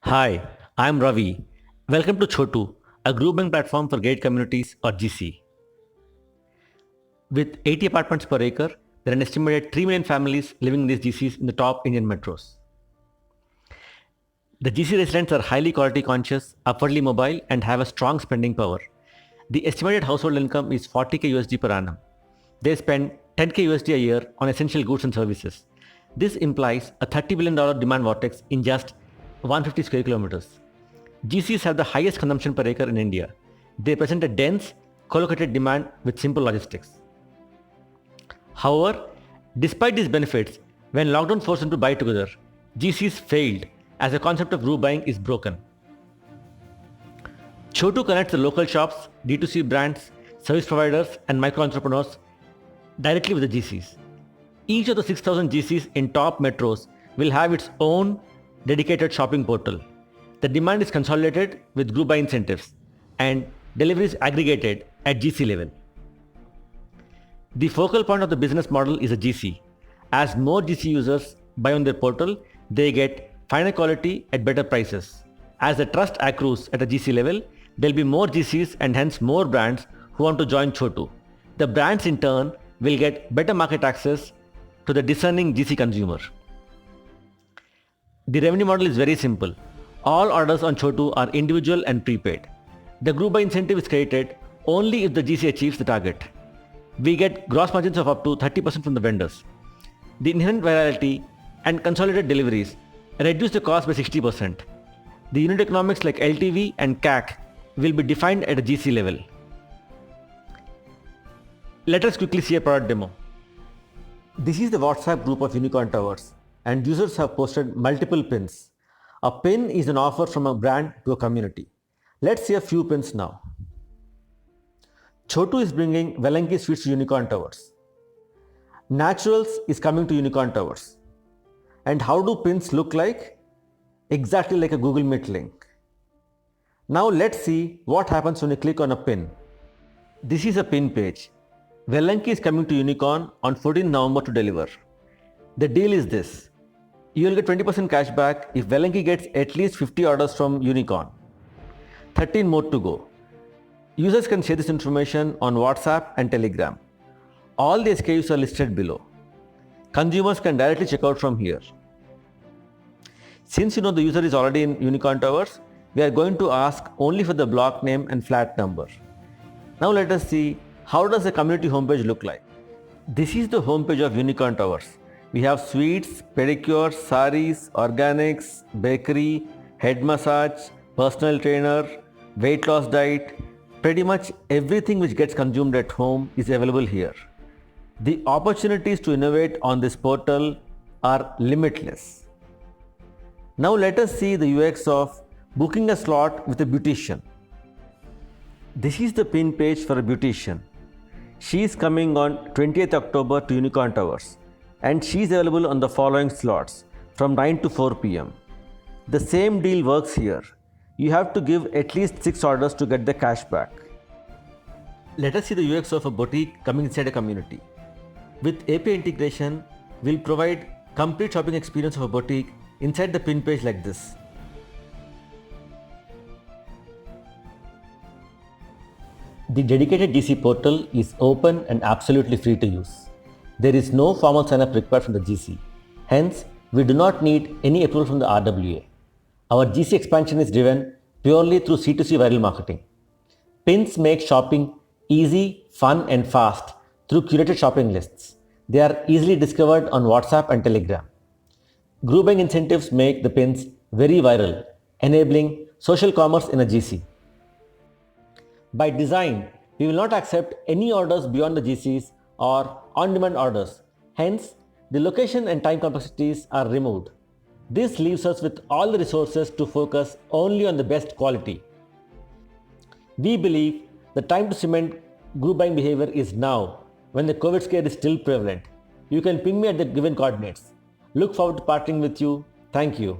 Hi, I'm Ravi. Welcome to Chotu, a grouping platform for gated communities or GC. With 80 apartments per acre, there are an estimated 3 million families living in these GCs in the top Indian metros. The GC residents are highly quality conscious, upwardly mobile, and have a strong spending power. The estimated household income is 40k USD per annum. They spend 10k USD a year on essential goods and services. This implies a $30 billion demand vortex in just 150 square kilometers. GCs have the highest consumption per acre in India. They present a dense, co-located demand with simple logistics. However, despite these benefits, when lockdown forced them to buy together, GCs failed as the concept of group buying is broken. Chotu connects the local shops, D2C brands, service providers, and micro entrepreneurs directly with the GCs. Each of the 6,000 GCs in top metros will have its own dedicated shopping portal. The demand is consolidated with group buy incentives and deliveries aggregated at GC level. The focal point of the business model is a GC. As more GC users buy on their portal, they get finer quality at better prices. As the trust accrues at a GC level, there will be more GCs and hence more brands who want to join Chotu. The brands in turn will get better market access to the discerning GC consumer. The revenue model is very simple. All orders on Chotu are individual and prepaid. The group buy incentive is credited only if the GC achieves the target. We get gross margins of up to 30% from the vendors. The inherent virality and consolidated deliveries reduce the cost by 60%. The unit economics like LTV and CAC will be defined at a GC level. Let us quickly see a product demo. This is the WhatsApp group of Unicorn Towers, and users have posted multiple pins. A pin is an offer from a brand to a community. Let's see a few pins now. Chotu is bringing Velanki sweets to Unicorn Towers. Naturals is coming to Unicorn Towers. And how do pins look like? Exactly like a Google Meet link. Now let's see what happens when you click on a pin. This is a pin page. Velanki is coming to Unicorn on 14 November to deliver. The deal is this. You will get 20% cash back if Velanki gets at least 50 orders from Unicorn. 13 more to go. Users can share this information on WhatsApp and Telegram. All the SKUs are listed below. Consumers can directly check out from here. Since you know the user is already in Unicorn Towers, we are going to ask only for the block name and flat number. Now let us see how does the community homepage look like. This is the homepage of Unicorn Towers. We have sweets, pedicures, saris, organics, bakery, head massage, personal trainer, weight loss diet. Pretty much everything which gets consumed at home is available here. The opportunities to innovate on this portal are limitless. Now let us see the UX of booking a slot with a beautician. This is the pin page for a beautician. She is coming on 20th October to Unicorn Towers and she is available on the following slots from 9 to 4 pm. The same deal works here. You have to give at least 6 orders to get the cash back. Let us see the UX of a boutique coming inside a community. With API integration, we'll provide complete shopping experience of a boutique inside the pin page like this. The dedicated GC portal is open and absolutely free to use. There is no formal sign-up required from the GC. Hence, we do not need any approval from the RWA. Our GC expansion is driven purely through C2C viral marketing. Pins make shopping easy, fun and fast through curated shopping lists. They are easily discovered on WhatsApp and Telegram. Group buying incentives make the pins very viral, enabling social commerce in a GC. By design, we will not accept any orders beyond the GCs or on-demand orders. Hence, the location and time complexities are removed. This leaves us with all the resources to focus only on the best quality. We believe the time to cement group buying behavior is now, when the COVID scare is still prevalent. You can ping me at the given coordinates. Look forward to partnering with you. Thank you.